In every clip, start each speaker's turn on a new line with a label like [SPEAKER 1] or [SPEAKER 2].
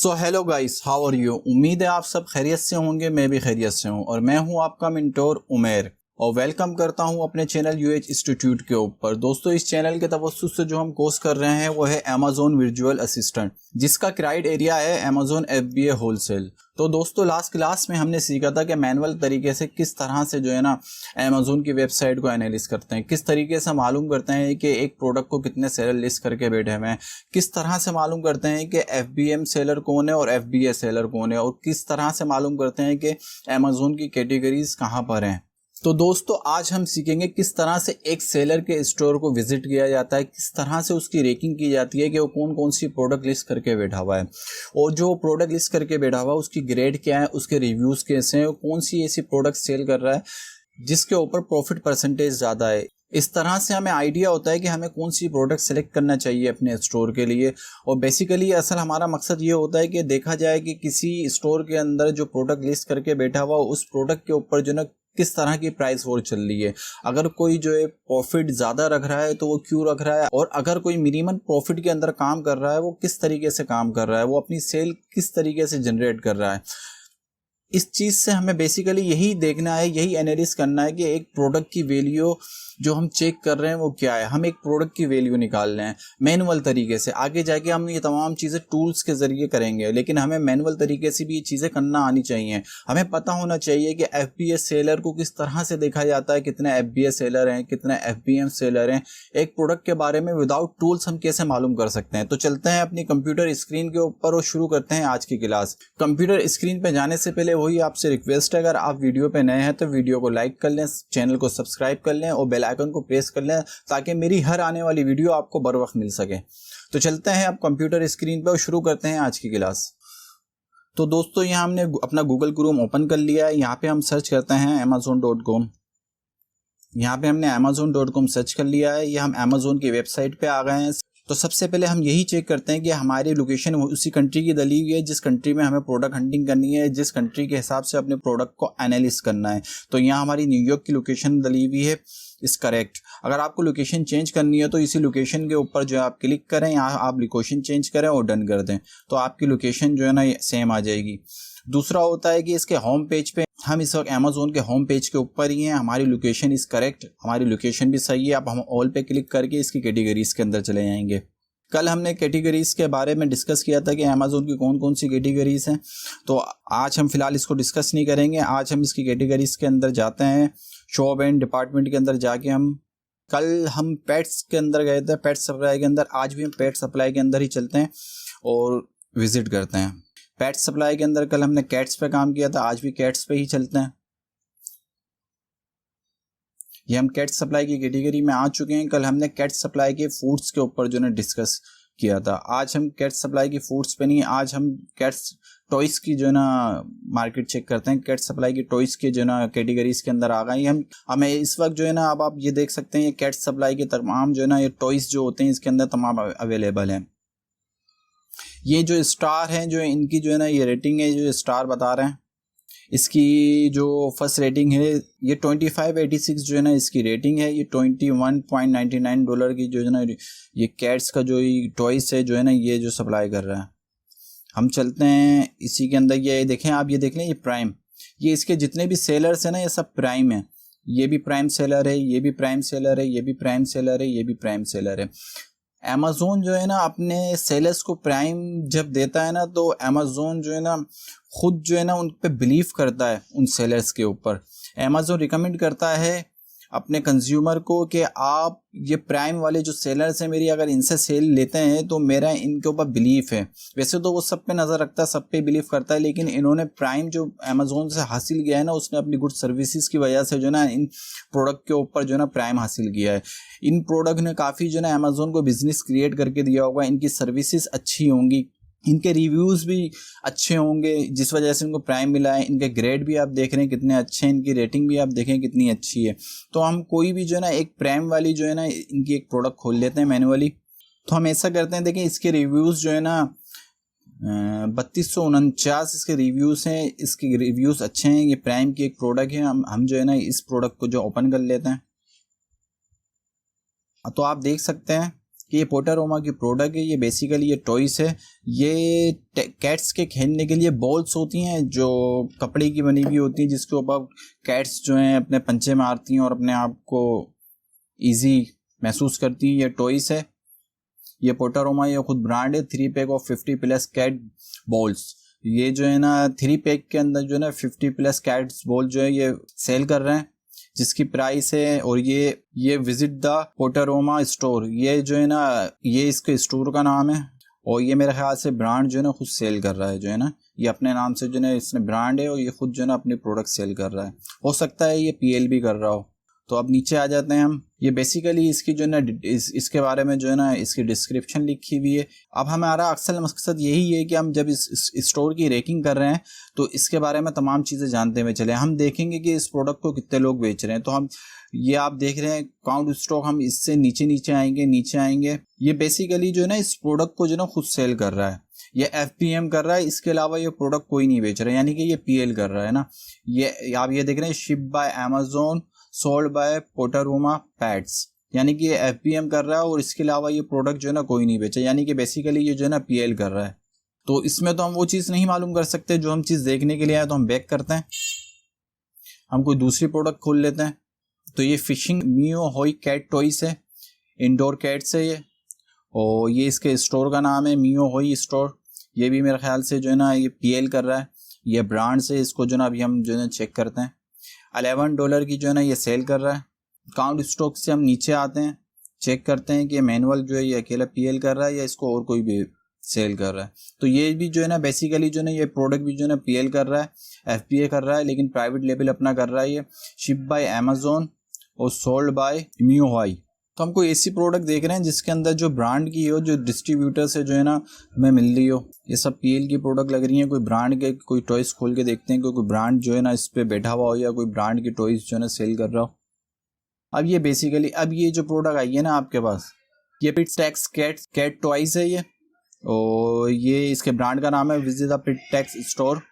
[SPEAKER 1] So hello guys, how are you. उम्मीद है आप सब खैरियत से होंगे। मैं भी खैरियत से हूँ और मैं हूँ आपका मेंटोर उमेर और वेलकम करता हूँ अपने चैनल यूएच इंस्टीट्यूट के ऊपर। दोस्तों, इस चैनल के तवस्सुस से जो हम कोर्स कर रहे हैं वो है अमेज़न वर्चुअल असिस्टेंट, जिसका क्राइड एरिया है अमेज़न FBA होलसेल। तो दोस्तों, लास्ट क्लास में हमने सीखा था कि मैनुअल तरीके से किस तरह से जो है ना अमेज़न की वेबसाइट को एनालिसिस करते हैं, किस तरीके से मालूम करते हैं कि एक प्रोडक्ट को कितने सेलर लिस्ट करके बैठे हुए हैं, किस तरह से मालूम करते हैं कि FBM सेलर कौन है और FBA सेलर कौन है, और किस तरह से मालूम करते हैं कि अमेज़न की कैटेगरीज कहाँ पर हैं। तो दोस्तों, आज हम सीखेंगे किस तरह से एक सेलर के स्टोर को विजिट किया जाता है, किस तरह से उसकी रेटिंग की जाती है कि वो कौन कौन सी प्रोडक्ट लिस्ट करके बैठा हुआ है, और जो प्रोडक्ट लिस्ट करके बैठा हुआ है उसकी ग्रेड क्या है, उसके रिव्यूज़ कैसे हैं, कौन सी ऐसी प्रोडक्ट सेल कर रहा है जिसके ऊपर प्रॉफिट परसेंटेज ज़्यादा है। इस तरह से हमें आइडिया होता है कि हमें कौन सी प्रोडक्ट सेलेक्ट करना चाहिए अपने स्टोर के लिए। और बेसिकली असल हमारा मकसद ये होता है कि देखा जाए कि किसी स्टोर के अंदर जो प्रोडक्ट लिस्ट करके बैठा हुआ उस प्रोडक्ट के ऊपर जो ना किस तरह की प्राइस वॉर चल रही है। अगर कोई जो है प्रॉफिट ज़्यादा रख रहा है तो वो क्यों रख रहा है, और अगर कोई मिनिमम प्रॉफिट के अंदर काम कर रहा है वो किस तरीके से काम कर रहा है, वो अपनी सेल किस तरीके से जनरेट कर रहा है। इस चीज़ से हमें बेसिकली यही देखना है, यही एनालिसिस करना है कि एक प्रोडक्ट की वैल्यू जो हम चेक कर रहे हैं वो क्या है। हम एक प्रोडक्ट की वैल्यू निकाल रहे हैं मैनुअल तरीके से। आगे जाके हम ये तमाम चीज़ें टूल्स के ज़रिए करेंगे, लेकिन हमें मैनुअल तरीके से भी ये चीज़ें करना आनी चाहिए। हमें पता होना चाहिए कि FBA सेलर को किस तरह से देखा जाता है, कितने FBA सेलर हैं, कितने FBM सेलर हैं। एक प्रोडक्ट के बारे में विदाउट टूल्स हम कैसे मालूम कर सकते हैं। तो चलते हैं अपनी कंप्यूटर स्क्रीन के ऊपर और शुरू करते हैं आज की क्लास। कंप्यूटर स्क्रीन पर जाने से पहले वही आपसे रिक्वेस्ट है, अगर आप वीडियो पे नए हैं तो वीडियो को लाइक कर लें, चैनल को सब्सक्राइब कर लें और बेल आइकन को प्रेस कर लें ताकि मेरी हर आने वाली वीडियो आपको बर वक्त मिल सके। तो चलते हैं अब कंप्यूटर स्क्रीन पे और शुरू करते हैं आज की क्लास। तो दोस्तों, यहाँ हमने अपना गूगल क्रोम ओपन कर लिया है। यहाँ पे हम सर्च करते हैं amazon.com। यहाँ पे हमने amazon.com सर्च कर लिया है। ये हम अमेज़न की वेबसाइट पे आ गए हैं। तो सबसे पहले हम यही चेक करते हैं कि हमारी लोकेशन उसी कंट्री की डली हुई है जिस कंट्री में हमें प्रोडक्ट हंटिंग करनी है, जिस कंट्री के हिसाब से अपने प्रोडक्ट को एनालिसिस करना है। तो यहाँ हमारी न्यूयॉर्क की लोकेशन डली हुई है, इस करेक्ट। अगर आपको लोकेशन चेंज करनी है तो इसी लोकेशन के ऊपर जो है आप क्लिक करें, यहाँ आप लोकेशन चेंज करें और डन कर दें तो आपकी लोकेशन जो है ना सेम आ जाएगी। दूसरा होता है कि इसके होम पेज पे, हम इस वक्त अमेज़न के होम पेज के ऊपर ही हैं, हमारी लोकेशन इस करेक्ट, हमारी लोकेशन भी सही है। अब हम ऑल पे क्लिक करके इसकी कैटेगरीज के अंदर चले जाएंगे। कल हमने कैटेगरीज के बारे में डिस्कस किया था कि अमेज़न की कौन कौन सी कैटेगरीज हैं, तो आज हम फिलहाल इसको डिस्कस नहीं करेंगे। आज हम इसकी कैटेगरीज के अंदर जाते हैं। शॉप एंड डिपार्टमेंट के अंदर जाके कल हम पेट्स के अंदर गए थे, पेट सप्लाई के अंदर। आज भी हम पेट सप्लाई के अंदर ही चलते हैं और विजिट करते हैं। पेट सप्लाई के अंदर कल हमने कैट्स पे काम किया था, आज भी कैट्स पे ही चलते हैं। ये हम कैट सप्लाई की कैटेगरी में आ चुके हैं। कल हमने कैट सप्लाई के फूड्स के ऊपर जो है डिस्कस किया था। आज हम कैट सप्लाई की फूड्स पे नहीं, आज हम कैट्स टॉयज़ की जो है ना मार्केट चेक करते हैं। कैट सप्लाई की टॉयज़ के जो है ना कैटेगरीज के अंदर आ गए हम। हमें इस वक्त जो है ना, अब आप ये देख सकते हैं, ये कैट सप्लाई के तमाम जो है ना ये टॉयज़ जो होते हैं इसके अंदर तमाम अवेलेबल हैं। ये जो स्टार हैं, जो इनकी जो है ना ये रेटिंग है, जो स्टार बता रहे हैं, इसकी जो फर्स्ट रेटिंग है ये 2586 जो है ना इसकी रेटिंग है। ये $21.99 की जो है ना ये कैट्स का जो टॉयस है जो है ना ये जो सप्लाई कर रहा है। हम चलते हैं इसी के अंदर। ये देखें आप, ये देख लें, ये प्राइम, ये इसके जितने भी सेलर्स हैं ना ये सब प्राइम है। ये भी प्राइम सेलर है, ये भी प्राइम सेलर है, ये भी प्राइम सेलर है, ये भी प्राइम सेलर है। अमेज़न जो है ना अपने सेलर्स को प्राइम जब देता है ना तो अमेज़न जो है ना खुद जो है ना उन पे बिलीव करता है, उन सेलर्स के ऊपर। अमेज़न रिकमेंड करता है अपने कंज्यूमर को कि आप ये प्राइम वाले जो सेलर्स हैं मेरी, अगर इनसे सेल लेते हैं तो मेरा इनके ऊपर बिलीफ है। वैसे तो वो सब पे नज़र रखता है, सब पे बिलीव करता है, लेकिन इन्होंने प्राइम जो अमेज़न से हासिल किया है ना, उसने अपनी गुड सर्विसेज की वजह से जो है ना इन प्रोडक्ट के ऊपर जो है ना प्राइम हासिल किया है। इन प्रोडक्ट ने काफ़ी जो है ना अमेज़न को बिजनेस क्रिएट करके दिया होगा। इनकी सर्विसेज अच्छी होंगी, इनके रिव्यूज़ भी अच्छे होंगे, जिस वजह से इनको प्राइम मिला है। इनके ग्रेड भी आप देख रहे हैं कितने अच्छे हैं, इनकी रेटिंग भी आप देखें कितनी अच्छी है। तो हम कोई भी जो है ना एक प्राइम वाली जो है ना इनकी एक प्रोडक्ट खोल लेते हैं मैनुअली। तो हम ऐसा करते हैं, देखें इसके रिव्यूज़ जो है ना 3249 इसके रिव्यूज़ हैं। इसके रिव्यूज़ अच्छे हैं, ये प्राइम की एक प्रोडक्ट है। हम जो है ना इस प्रोडक्ट को जो ओपन कर लेते हैं तो आप देख सकते हैं कि ये पोटारोमा की प्रोडक्ट है। ये बेसिकली ये टॉयस है, ये कैट्स के खेलने के लिए बॉल्स होती हैं जो कपड़े की बनी हुई होती हैं, जिसके ऊपर कैट्स जो हैं अपने पंचे मारती हैं और अपने आप को ईजी महसूस करती हैं। ये टॉयस है, ये पोटारोमा, ये खुद ब्रांड है। 3 पैक ऑफ 50+ कैट बॉल्स, ये जो है ना 3 पैक के अंदर जो है ना 50+ कैट्स बॉल जो है ये सेल कर रहे हैं, जिसकी प्राइस है। और ये विजिट द पोटारोमा स्टोर, ये जो है ना ये इसके स्टोर का नाम है। और ये मेरे ख्याल से ब्रांड जो है ना खुद सेल कर रहा है, जो है ना ये अपने नाम से जो है ना इसने ब्रांड है और ये खुद जो है ना अपनी प्रोडक्ट सेल कर रहा है। हो सकता है ये PL भी कर रहा हो। तो अब नीचे आ जाते हैं हम। ये बेसिकली इसकी जो है ना इसके बारे में जो है ना इसकी डिस्क्रिप्शन लिखी हुई है। अब हमारा अक्सर मकसद यही है कि हम जब इस स्टोर की रेटिंग कर रहे हैं तो इसके बारे में तमाम चीज़ें जानते हुए चले। हम देखेंगे कि इस प्रोडक्ट को कितने लोग बेच रहे हैं। तो हम ये आप देख रहे हैं काउंट स्टॉक, हम इससे नीचे आएंगे। ये बेसिकली जो है ना इस प्रोडक्ट को जो है ना खुद सेल कर रहा है, ये FPM कर रहा है। इसके अलावा ये प्रोडक्ट कोई नहीं बेच रहा है, यानी कि ये PL कर रहा है ना। ये आप ये देख रहे हैं ship by Amazon sold by पोटारोमा पैड्स, यानी कि ये FPM कर रहा है और इसके अलावा ये प्रोडक्ट जो है ना कोई नहीं बेचा, यानी कि बेसिकली ये जो है ना PL कर रहा है। तो इसमें तो हम वो चीज़ नहीं मालूम कर सकते जो हम चीज़ देखने के लिए आए। तो हम बैक करते हैं, हम कोई दूसरी प्रोडक्ट खोल लेते हैं। तो ये फिशिंग मियो होई कैट टॉयस है, इंडोर कैट्स है ये, और ये इसके स्टोर का नाम है मियो होई स्टोर। ये भी मेरे ख्याल से जो है ना ये PL कर रहा है, ये ब्रांड से। इसको जो है ना अभी हम जो है चेक करते हैं। $11 की जो है ना ये सेल कर रहा है। काउंट स्टॉक से हम नीचे आते हैं, चेक करते हैं कि मैनुअल जो है ये अकेला PL कर रहा है या इसको और कोई भी सेल कर रहा है। तो ये भी जो है ना बेसिकली जो है ना ये प्रोडक्ट भी जो है ना PL कर रहा है, FBA कर रहा है, लेकिन प्राइवेट लेबल अपना कर रहा है। ये शिप बाय अमेजोन और सोल्ड बाय मियो होई। तो हमको ऐसी प्रोडक्ट देख रहे हैं जिसके अंदर जो ब्रांड की हो, जो डिस्ट्रीब्यूटर से जो है ना हमें मिल रही हो। ये सब PL की प्रोडक्ट लग रही है। कोई ब्रांड के कोई टॉयस खोल के देखते हैं, कोई ब्रांड जो है ना इस पे बैठा हुआ हो या कोई ब्रांड की टॉयस जो है ना सेल कर रहा हो। अब ये बेसिकली अब ये जो प्रोडक्ट आई है ना आपके पास, ये पिटटेक्स कैट टॉयस है ये, और ये इसके ब्रांड का नाम है विजिट द पिटटेक्स स्टोर,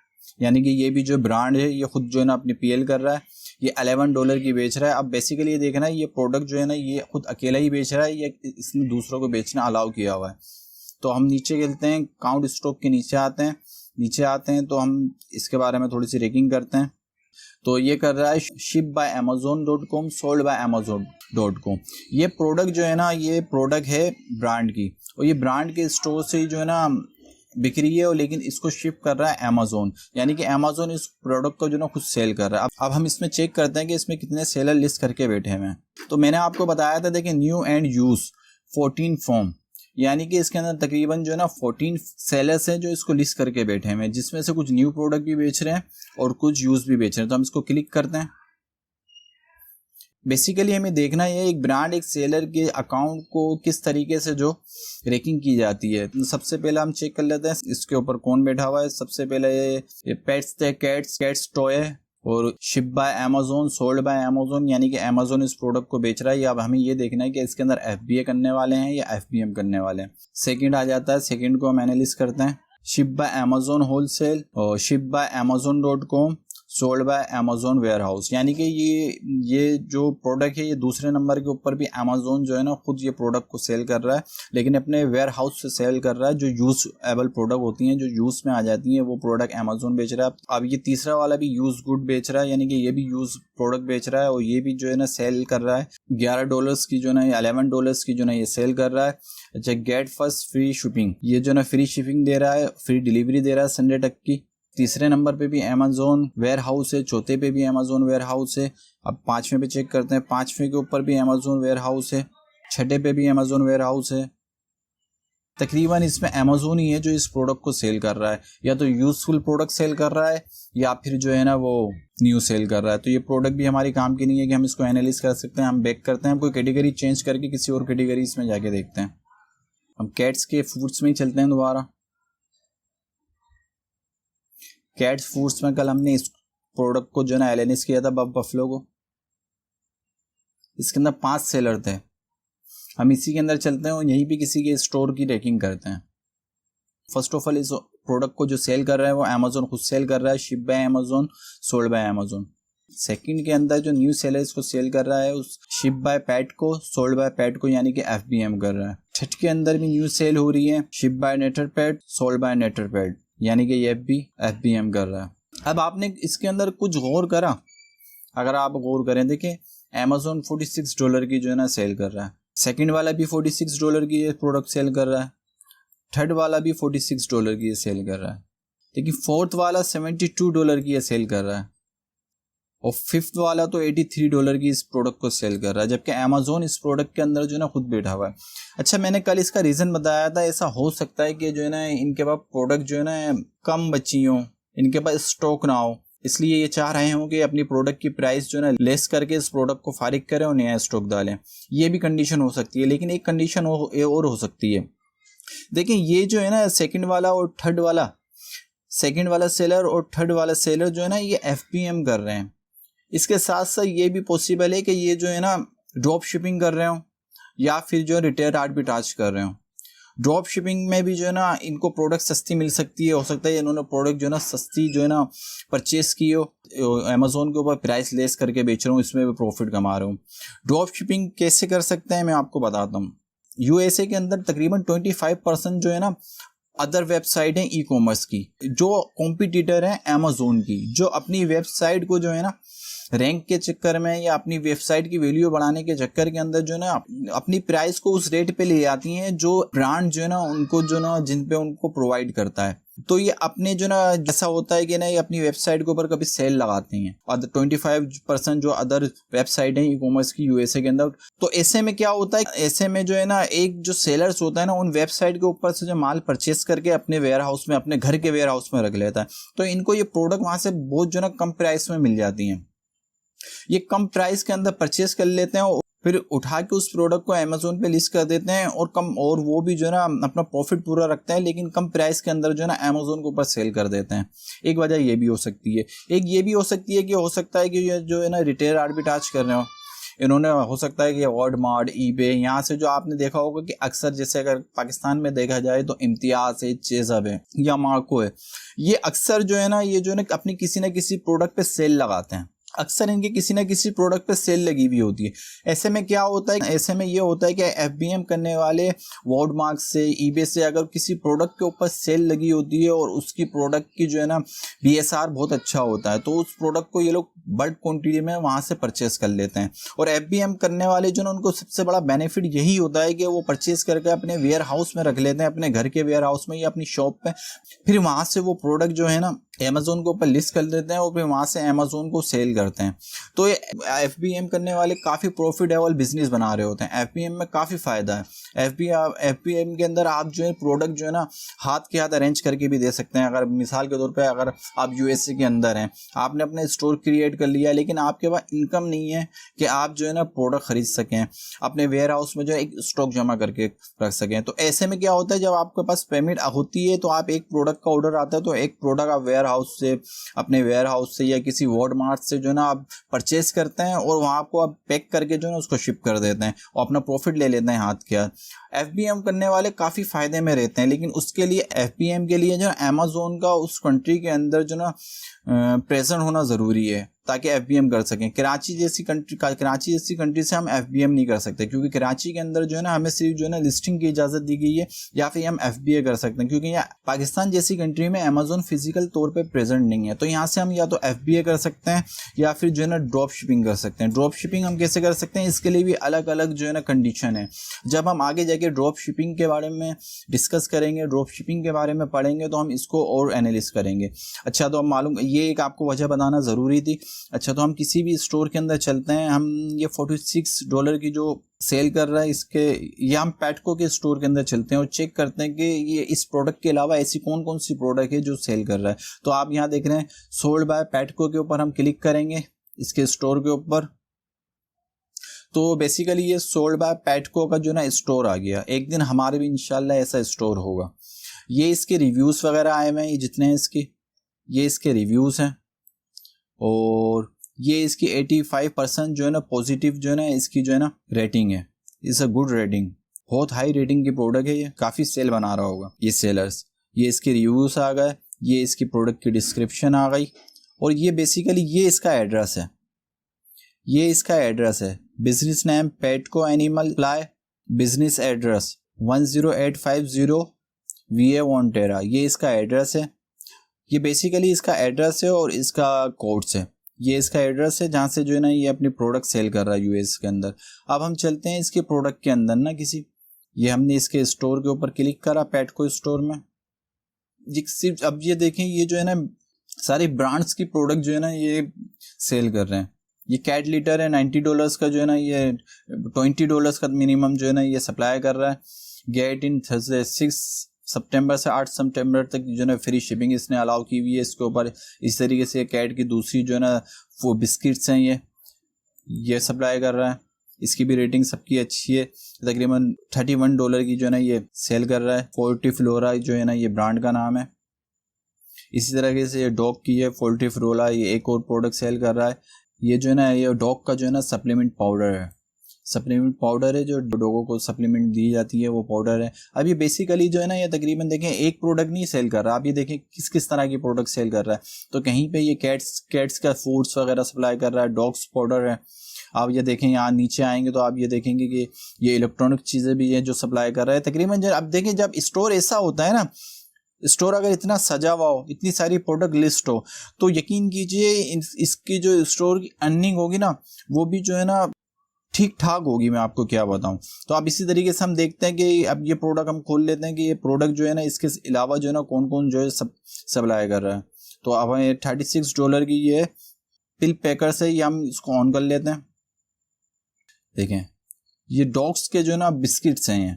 [SPEAKER 1] यानी कि ये भी जो ब्रांड है ये खुद जो है ना अपनी PL कर रहा है। ये $11 की बेच रहा है। अब बेसिकली ये देखना है ये प्रोडक्ट जो है ना ये खुद अकेला ही बेच रहा है या इसने दूसरों को बेचना अलाउ किया हुआ है। तो हम नीचे खेलते हैं, काउंट स्टॉक के नीचे आते हैं तो हम इसके बारे में थोड़ी सी रेकिंग करते हैं। तो ये कर रहा है ship by amazon.com sold bye amazon.com। ये प्रोडक्ट जो है ना ये प्रोडक्ट है ब्रांड की, और ये ब्रांड के स्टोर से जो है ना बिक रही है, और लेकिन इसको शिप कर रहा है अमेजोन, यानी कि अमेजोन इस प्रोडक्ट को जो ना खुद सेल कर रहा है। अब हम इसमें चेक करते हैं कि इसमें कितने सेलर लिस्ट करके बैठे हुए हैं। तो मैंने आपको बताया था देखिए न्यू एंड यूज 14 फॉर्म, यानी कि इसके अंदर तकरीबन जो है ना 14 सेलर्स हैं जो इसको लिस्ट करके बैठे हुए हैं, जिसमें से कुछ न्यू प्रोडक्ट भी बेच रहे हैं और कुछ यूज भी बेच रहे हैं। तो हम इसको क्लिक करते हैं। बेसिकली हमें देखना है एक ब्रांड एक सेलर के अकाउंट को किस तरीके से जो रेकिंग की जाती है। तो सबसे पहले हम चेक कर लेते हैं इसके ऊपर कौन बैठा हुआ है। सबसे पहले ये पेट्स द कैट्स टॉय और ship by Amazon sold by Amazon, यानी कि अमेजोन इस प्रोडक्ट को बेच रहा है। अब हमें ये देखना है कि इसके अंदर FBA करने वाले हैं या FBM करने वाले हैं। सेकंड आ जाता है, सेकंड को हम एनालिस करते हैं। शिप बाय अमेजोन होलसेल और ship by amazon.com sold by Amazon warehouse, यानी कि ये जो प्रोडक्ट है ये दूसरे नंबर के ऊपर भी अमेजोन जो है ना खुद ये प्रोडक्ट को सेल कर रहा है, लेकिन अपने वेयर हाउस से सेल कर रहा है। जो यूजेबल प्रोडक्ट होती हैं जो यूज में आ जाती हैं वो प्रोडक्ट अमेजोन बेच रहा है। अब ये तीसरा वाला भी यूज गुड बेच रहा है, यानी कि ये भी यूज प्रोडक्ट बेच रहा है और ये भी जो है ना सेल कर रहा है। $11 की जो ना $11 की जो ना ये सेल कर रहा है। अच्छा, गेट फर्स्ट फ्री शिपिंग, ये जो ना फ्री शिपिंग दे रहा है, फ्री डिलीवरी दे रहा है संडे तक की। तीसरे नंबर पे भी अमेजोन वेयर हाउस है, चौथे पे भी अमेजोन वेयर हाउस है। अब पांचवें पे चेक करते हैं, पांचवें के ऊपर भी अमेजोन वेयर हाउस है, छठे पे भी अमेजोन वेयर हाउस है। तकरीबन इसमें अमेजोन ही है जो इस प्रोडक्ट को सेल कर रहा है, या तो यूजफुल प्रोडक्ट सेल कर रहा है या फिर जो है ना वो न्यू सेल कर रहा है। तो ये प्रोडक्ट भी हमारी काम की नहीं है कि हम इसको एनालिस कर सकते हैं। हम बैक करते हैं, हम कोई कैटेगरी चेंज करके किसी और कैटेगरी इसमें जाके देखते हैं। हम कैट्स के फूड्स में ही चलते हैं दोबारा। कैट्स फूड्स में कल हमने इस प्रोडक्ट को जो ना एनालिस किया था बफलो को। इसके अंदर 5 सेलर थे। हम इसी के अंदर चलते हैं और यहीं भी किसी के स्टोर की रेकिंग करते हैं। फर्स्ट ऑफ ऑल इस प्रोडक्ट को जो सेल कर रहा है वो अमेजोन खुद सेल कर रहा है, ship by Amazon sold by Amazon. Second के अंदर जो न्यू सेलर इसको सेल कर रहा है उस शिप बाय पैट को सोल्ड बाय पैट को, यानी कि FBM कर रहा है। छठ के अंदर भी न्यू सेल हो रही है, शिप बाय नेटरपैड, सोल्ड बाय नेटरपैड, यानी कि ये भी FBM कर रहा है। अब आपने इसके अंदर कुछ गौर करा? अगर आप गौर करें, देखिए अमेज़न $46 की जो है ना सेल कर रहा है, सेकंड वाला भी $46 की ये प्रोडक्ट सेल कर रहा है, थर्ड वाला भी $46 की ये सेल कर रहा है, लेकिन फोर्थ वाला $72 की ये सेल कर रहा है, और फिफ्थ वाला तो $83 की इस प्रोडक्ट को सेल कर रहा है, जबकि अमेज़न इस प्रोडक्ट के अंदर जो है ना खुद बैठा हुआ है। अच्छा, मैंने कल इसका रीज़न बताया था, ऐसा हो सकता है कि जो है ना इनके पास प्रोडक्ट जो है ना कम बची हो, इनके पास स्टॉक ना हो, इसलिए ये चाह रहे हों कि अपनी प्रोडक्ट की प्राइस जो है ना लेस करके इस प्रोडक्ट को फारिग करें और नया स्टॉक डालें। ये भी कंडीशन हो सकती है, लेकिन एक कंडीशन और हो सकती है। देखिए ये जो है ना सेकंड वाला और थर्ड वाला, सेकंड वाला सेलर और थर्ड वाला सेलर जो है ना ये FBM कर रहे हैं। इसके साथ साथ ये भी पॉसिबल है कि ये जो है ना ड्रॉप शिपिंग कर रहे हो या फिर जो है रिटेल आर्बिट्राज कर रहे हो। ड्रॉप शिपिंग में भी जो है ना इनको प्रोडक्ट सस्ती मिल सकती है, हो सकता है इन्होंने प्रोडक्ट जो है ना सस्ती जो है ना परचेस की हो, अमेज़न के ऊपर प्राइस लेस करके बेच रहा हूँ, इसमें भी प्रॉफिट कमा रहा हूँ। ड्रॉप शिपिंग कैसे कर सकते हैं मैं आपको बताता हूँ। USA के अंदर तकरीबन 25% जो है ना अदर वेबसाइट हैं ई कॉमर्स की, जो कॉम्पिटिटर हैं अमेज़न की, जो अपनी वेबसाइट को जो है ना रैंक के चक्कर में या अपनी वेबसाइट की वैल्यू बढ़ाने के चक्कर के अंदर जो है ना अपनी प्राइस को उस रेट पे ले आती हैं जो ब्रांड जो है ना उनको जो ना जिन पे उनको प्रोवाइड करता है। तो ये अपने जो ना जैसा होता है कि ना ये अपनी वेबसाइट के ऊपर कभी सेल लगाते हैं, और 25% जो अदर वेबसाइट है ई कॉमर्स की USA के अंदर। तो ऐसे में क्या होता है, ऐसे में जो है ना एक जो सेलर्स होता है ना उन वेबसाइट के ऊपर से जो माल परचेस करके अपने वेयर हाउस में, अपने घर के वेयर हाउस में रख लेता है, तो इनको ये प्रोडक्ट वहां से बहुत जो ना कम प्राइस में मिल जाती हैं। ये कम प्राइस के अंदर परचेस कर लेते हैं और फिर उठा के उस प्रोडक्ट को अमेज़न पे लिस्ट कर देते हैं, और वो भी जो है ना अपना प्रॉफिट पूरा रखते हैं, लेकिन कम प्राइस के अंदर जो है ना अमेज़न के ऊपर सेल कर देते हैं। एक वजह ये भी हो सकती है। एक ये भी हो सकती है कि हो सकता है कि ये जो है ना रिटेल आर्बिट्राज कर रहे हो, इन्होंने हो सकता है कि वॉलमार्ट, ईबे, यहाँ से जो आपने देखा होगा कि अक्सर जैसे अगर पाकिस्तान में देखा जाए तो इम्तियाज है, चेज़अप है या मार्को है, ये अक्सर जो है ना ये जो है ना अपनी किसी न किसी प्रोडक्ट पे सेल लगाते हैं। अक्सर इनके किसी ना किसी प्रोडक्ट पे सेल लगी हुई होती है। ऐसे में क्या होता है, ऐसे में ये होता है कि FBM करने वाले वॉलमार्ट से, ईबे से अगर किसी प्रोडक्ट के ऊपर सेल लगी होती है और उसकी प्रोडक्ट की जो है ना BSR बहुत अच्छा होता है, तो उस प्रोडक्ट को ये लोग बल्क क्वांटिटी में वहाँ से परचेस कर लेते हैं। और FBM करने वाले जो ना उनको सबसे बड़ा बेनिफिट यही होता है कि वो परचेस करके अपने वेयर हाउस में रख लेते हैं, अपने घर के वेयर हाउस में या अपनी शॉप पे, फिर वहाँ से वो प्रोडक्ट जो है ना अमेज़न के ऊपर लिस्ट कर देते हैं और फिर वहाँ से अमेज़न को सेल करते हैं। तो ये FBM करने वाले काफ़ी प्रॉफिटेबल बिजनेस बना रहे होते हैं। FBM में काफ़ी फ़ायदा है। FBM के अंदर आप जो है प्रोडक्ट जो है ना हाथ के हाथ अरेंज करके भी दे सकते हैं। अगर मिसाल के तौर पे अगर आप USA के अंदर हैं, आपने अपना स्टोर क्रिएट कर लिया, लेकिन आपके पास इनकम नहीं है कि आप जो है ना प्रोडक्ट खरीद सकें, अपने वेयर हाउस में जो है एक स्टॉक जमा करके रख सकें। तो ऐसे में क्या होता है, जब आपके पास पेमेंट होती है तो आप एक प्रोडक्ट का ऑर्डर आता है तो एक प्रोडक्ट आप वेयर हाउस से, अपने वेयर हाउस से या किसी वॉलमार्ट से जो है ना आप परचेस करते हैं और वहाँ को आप पैक करके जो है ना उसको शिप कर देते हैं और अपना प्रॉफिट ले लेते हैं हाथ के हाथ। FBM करने वाले काफ़ी फ़ायदे में रहते हैं, लेकिन उसके लिए FBM के लिए जो है अमेज़न का उस कंट्री के अंदर जो ना प्रेजेंट होना ज़रूरी है ताकि FBM कर सकें। कराची जैसी कंट्री से हम FBM नहीं कर सकते, क्योंकि कराची के अंदर जो है ना हमें सिर्फ जो है ना लिस्टिंग की इजाज़त दी गई है, या फिर हम FBA कर सकते हैं, क्योंकि यहाँ पाकिस्तान जैसी कंट्री में अमेज़न फिजिकल तौर पे प्रेजेंट नहीं है। तो यहाँ से हम या तो FBA कर सकते हैं या फिर जो है ना ड्रॉप शिपिंग कर सकते हैं। ड्रॉप शिपिंग हम कैसे कर सकते हैं, इसके लिए भी अलग अलग जो है ना कंडीशन है। जब हम आगे जाके ड्रॉप शिपिंग के बारे में डिस्कस करेंगे, ड्रॉप शिपिंग के बारे में पढ़ेंगे, तो हम इसको और एनालिस करेंगे। अच्छा, तो मालूम ये एक आपको वजह बताना ज़रूरी थी। अच्छा, तो हम किसी भी स्टोर के अंदर चलते हैं, हम ये $46 की जो सेल कर रहा है इसके, या हम पैटको के स्टोर के अंदर चलते हैं और चेक करते हैं कि ये इस प्रोडक्ट के अलावा ऐसी कौन कौन सी प्रोडक्ट है जो सेल कर रहा है। तो आप यहाँ देख रहे हैं सोल्ड बाय पैटको के ऊपर हम क्लिक करेंगे, इसके स्टोर के ऊपर, तो बेसिकली ये सोल्ड बाय पैटको का जो ना स्टोर आ गया। एक दिन हमारे भी इंशाल्लाह ऐसा स्टोर होगा। ये इसके रिव्यूज़ वगैरह आए हुए हैं, ये जितने हैं ये इसके रिव्यूज़ हैं, और ये इसकी 85% जो है ना पॉजिटिव जो है ना इसकी जो है ना रेटिंग है। इट्स अ गुड रेटिंग, बहुत हाई रेटिंग की प्रोडक्ट है। ये काफ़ी सेल बना रहा होगा ये सेलर्स। ये इसके रिव्यूज़ आ गए, ये इसकी प्रोडक्ट की डिस्क्रिप्शन आ गई, और ये बेसिकली ये इसका एड्रेस है। ये इसका एड्रेस है, business name Petco animal supply, business address 10850 VA Montera, ये इसका एड्रेस है। ये बेसिकली इसका एड्रेस है और इसका कोड्स है। ये इसका एड्रेस है जहाँ से जो है ना ये अपनी प्रोडक्ट सेल कर रहा है यूएस के अंदर। अब हम चलते हैं इसके प्रोडक्ट के अंदर ना किसी, ये हमने इसके स्टोर के ऊपर क्लिक करा, पेटको स्टोर में। अब ये देखें, ये जो है ना सारी ब्रांड्स की प्रोडक्ट जो है ना ये सेल कर रहे हैं। ये कैट लीटर है $90 का, जो है ना ये $20 का मिनिमम जो है ना ये सप्लाई कर रहा है। गेट इन थर्सडे 6 सितंबर से 8 सितंबर तक जो है ना फ्री शिपिंग इसने अलाउ की हुई है इसके ऊपर। इस तरीके से कैट की दूसरी जो है ना वो बिस्किट्स हैं ये सप्लाई कर रहा है। इसकी भी रेटिंग सबकी अच्छी है। तकरीबन $31 की जो है ना ये सेल कर रहा है। फोर्टीफ्लोरा जो है ना ये ब्रांड का नाम है। इसी तरीके से ये डॉग की है फोर्टीफ्लोरा, ये एक और प्रोडक्ट सेल कर रहा है। ये जो है ना ये डॉग का जो है ना सप्लीमेंट पाउडर है। सप्लीमेंट पाउडर है जो डॉगों को सप्लीमेंट दी जाती है, वो पाउडर है। अब ये बेसिकली जो है ना ये तकरीबन देखें एक प्रोडक्ट नहीं सेल कर रहा। आप ये देखें किस किस तरह की प्रोडक्ट सेल कर रहा है। तो कहीं पे ये कैट्स का फूड्स वगैरह सप्लाई कर रहा है, डॉग्स पाउडर है। आप ये देखें यहाँ नीचे आएंगे तो आप ये देखेंगे कि ये इलेक्ट्रॉनिक चीज़ें भी हैं जो सप्लाई कर रहा है तकरीबन। जब अब देखें जब स्टोर ऐसा होता है ना, स्टोर अगर इतना सजा हुआ हो, इतनी सारी प्रोडक्ट लिस्ट हो, तो यकीन कीजिए इसकी जो स्टोर की अर्निंग होगी ना वो भी जो है ना ठीक ठाक होगी। मैं आपको क्या बताऊं। तो अब इसी तरीके से हम देखते हैं कि अब ये प्रोडक्ट हम खोल लेते हैं कि ये प्रोडक्ट जो है ना इसके अलावा जो है ना कौन कौन जो है सप्लाई कर रहा है। तो अब हमें $36 की ये पिल पैकर से ये हम इसको ऑन कर लेते हैं। देखें ये डॉग्स के जो है ना बिस्किट्स हैं, ये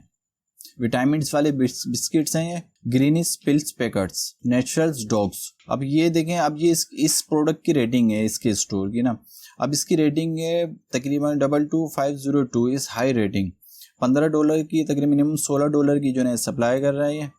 [SPEAKER 1] विटामिन वाले बिस्किट्स हैं, ये greenish pills packets naturals dogs. अब ये देखें, अब ये इस प्रोडक्ट की रेटिंग है इसके स्टोर की ना। अब इसकी रेटिंग है तकरीबन 22502 इस हाई रेटिंग। $15 की तकरीबन मिनिमम $16 की जो है सप्लाई कर रहा है ये।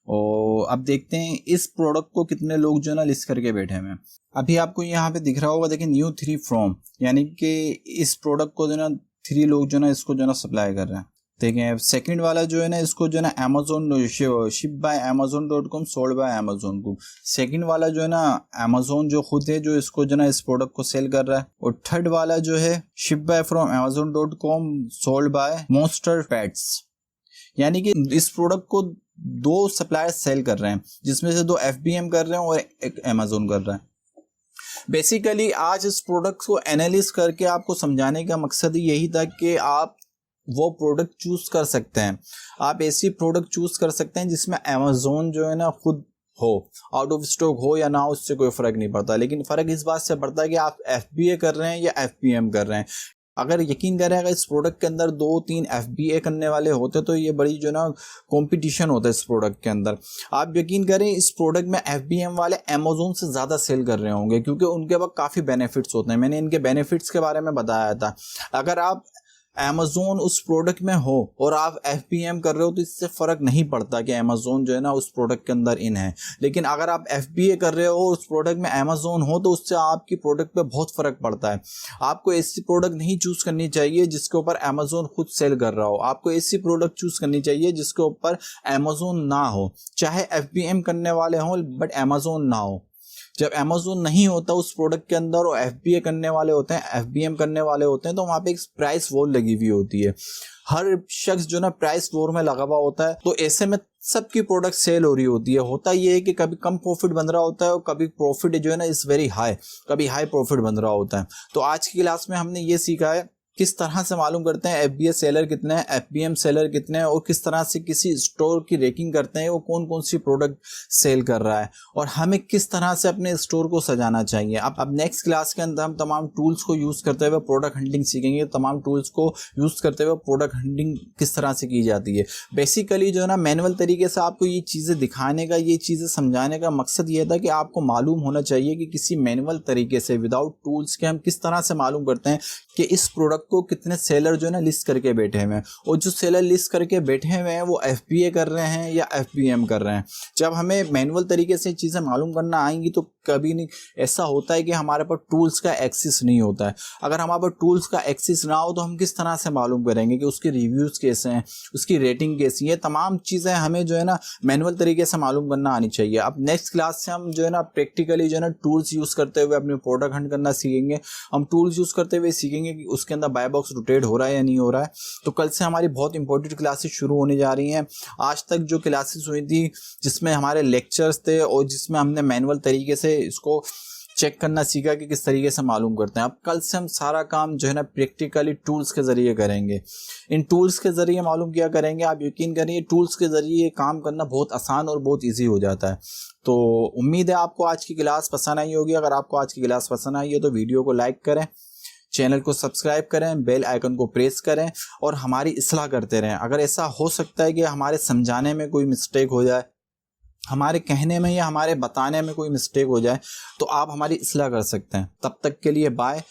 [SPEAKER 1] और अब देखते हैं इस प्रोडक्ट को कितने लोग जो है ना लिस्ट करके बैठे हैं। अभी आपको यहाँ पे दिख रहा होगा, देखिए न्यू 3 फ्रॉम, यानी कि इस प्रोडक्ट को जो है ना 3 लोग जो है ना इसको जो है ना सप्लाई कर रहे हैं। देखें सेकंड वाला जो है ना इसको जो है ना Amazon ship by amazon.com sold by Amazon को। सेकंड वाला जो है ना अमेजोन जो खुद है जो इसको जो है ना इस प्रोडक्ट को सेल कर रहा है। और थर्ड वाला जो है ship by from amazon.com sold by Monster Pets, यानी कि इस प्रोडक्ट को 2 सप्लायर्स सेल कर रहे हैं, जिसमें से 2 FBM कर रहे हैं और एक अमेजोन कर रहा है। बेसिकली आज इस प्रोडक्ट को एनालिस करके आपको समझाने का मकसद यही था कि आप वो प्रोडक्ट चूज कर सकते हैं। आप ऐसी प्रोडक्ट चूज कर सकते हैं जिसमें अमेजोन जो है ना खुद हो, आउट ऑफ स्टॉक हो या ना हो, उससे कोई फर्क नहीं पड़ता। लेकिन फर्क इस बात से पड़ता है कि आप FBA कर रहे हैं या FBM कर रहे हैं। अगर यकीन करें अगर इस प्रोडक्ट के अंदर 2-3 FBA करने वाले होते तो ये बड़ी जो ना कंपटीशन होता है इस प्रोडक्ट के अंदर। आप यकीन करें इस प्रोडक्ट में FBM वाले अमेजोन से ज़्यादा सेल कर रहे होंगे, क्योंकि उनके पास काफ़ी बेनिफिट्स होते हैं। मैंने इनके बेनिफिट्स के बारे में बताया था। अगर आप अमेजोन उस प्रोडक्ट में हो और आप FBM कर रहे हो तो इससे फ़र्क नहीं पड़ता कि अमेजोन जो है ना उस प्रोडक्ट के अंदर इन है। लेकिन अगर आप FBA कर रहे हो उस प्रोडक्ट में अमेजोन हो तो उससे आपकी प्रोडक्ट पे बहुत फ़र्क पड़ता है। आपको ऐसी प्रोडक्ट नहीं चूज़ करनी चाहिए जिसके ऊपर अमेजोन खुद सेल कर रहा हो। आपको ऐसी प्रोडक्ट चूज़ करनी चाहिए जिसके ऊपर अमेजोन ना हो, चाहे FBM करने वाले हों बट अमेजोन ना हो। जब अमेजोन नहीं होता उस प्रोडक्ट के अंदर और FBA करने वाले होते हैं, FBM करने वाले होते हैं, तो वहाँ पे एक प्राइस वॉर लगी हुई होती है। हर शख्स जो ना प्राइस वॉर में लगा हुआ होता है। तो ऐसे में सबकी प्रोडक्ट सेल हो रही होती है। होता ये है कि कभी कम प्रॉफिट बन रहा होता है और कभी प्रॉफिट जो है ना इस वेरी हाई, कभी हाई प्रॉफिट बन रहा होता है। तो आज की क्लास में हमने ये सीखा है किस तरह से मालूम करते हैं FBA सेलर कितने हैं, FBM सेलर कितने हैं, और किस तरह से किसी स्टोर की रेटिंग करते हैं वो कौन कौन सी प्रोडक्ट सेल कर रहा है, और हमें किस तरह से अपने स्टोर को सजाना चाहिए। अब नेक्स्ट क्लास के अंदर हम तमाम टूल्स को यूज़ करते हुए प्रोडक्ट हंटिंग सीखेंगे। तमाम टूल्स को यूज़ करते हुए प्रोडक्ट हंटिंग किस तरह से की जाती है। बेसिकली जो है ना मैनुअल तरीके से आपको ये चीज़ें दिखाने का, ये चीज़ें समझाने का मकसद ये था कि आपको मालूम होना चाहिए कि किसी मैनुअल तरीके से विदाउट टूल्स के हम किस तरह से मालूम करते हैं कि इस प्रोडक्ट को कितने सेलर जो है ना लिस्ट करके बैठे हुए हैं, और जो सेलर लिस्ट करके बैठे हुए हैं वो FBA कर रहे हैं या FBM कर रहे हैं। जब हमें मैनुअल तरीके से चीज़ें मालूम करना आएंगी तो कभी नहीं ऐसा होता है कि हमारे पास टूल्स का एक्सेस नहीं होता है। अगर हमारे पास टूल्स का एक्सेस ना हो तो हम किस तरह से मालूम करेंगे कि उसके रिव्यूज़ कैसे हैं, उसकी रेटिंग कैसी है। तमाम चीज़ें हमें जो है ना मैनुअल तरीके से मालूम करना आनी चाहिए। अब नेक्स्ट क्लास से हम जो है ना प्रैक्टिकली जो है ना टूल्स यूज़ करते हुए अपनी प्रोडक्ट हंट करना सीखेंगे। हम टूल्स यूज़ करते हुए सीखेंगे कि उसके अंदर बाय बॉक्स रोटेट हो रहा है या नहीं हो रहा है। तो कल से हमारी बहुत इंपॉर्टेंट क्लासेस शुरू होने जा रही हैं। आज तक जो क्लासेस हुई थी जिसमें हमारे लेक्चर्स थे और जिसमें हमने मैनुअल तरीके से इसको चेक करना सीखा कि किस तरीके से मालूम करते हैं, अब कल से हम सारा काम जो है ना प्रैक्टिकली टूल्स के ज़रिए करेंगे। इन टूल्स के ज़रिए मालूम किया करेंगे। आप यकीन करिए टूल्स के ज़रिए काम करना बहुत आसान और बहुत इजी हो जाता है। तो उम्मीद है आपको आज की क्लास पसंद आई होगी। अगर आपको आज की क्लास पसंद आई है तो वीडियो को लाइक करें, चैनल को सब्सक्राइब करें, बेल आइकन को प्रेस करें और हमारी इस्लाह करते रहें। अगर ऐसा हो सकता है कि हमारे समझाने में कोई मिस्टेक हो जाए, हमारे कहने में या हमारे बताने में कोई मिस्टेक हो जाए, तो आप हमारी इस्लाह कर सकते हैं। तब तक के लिए बाय।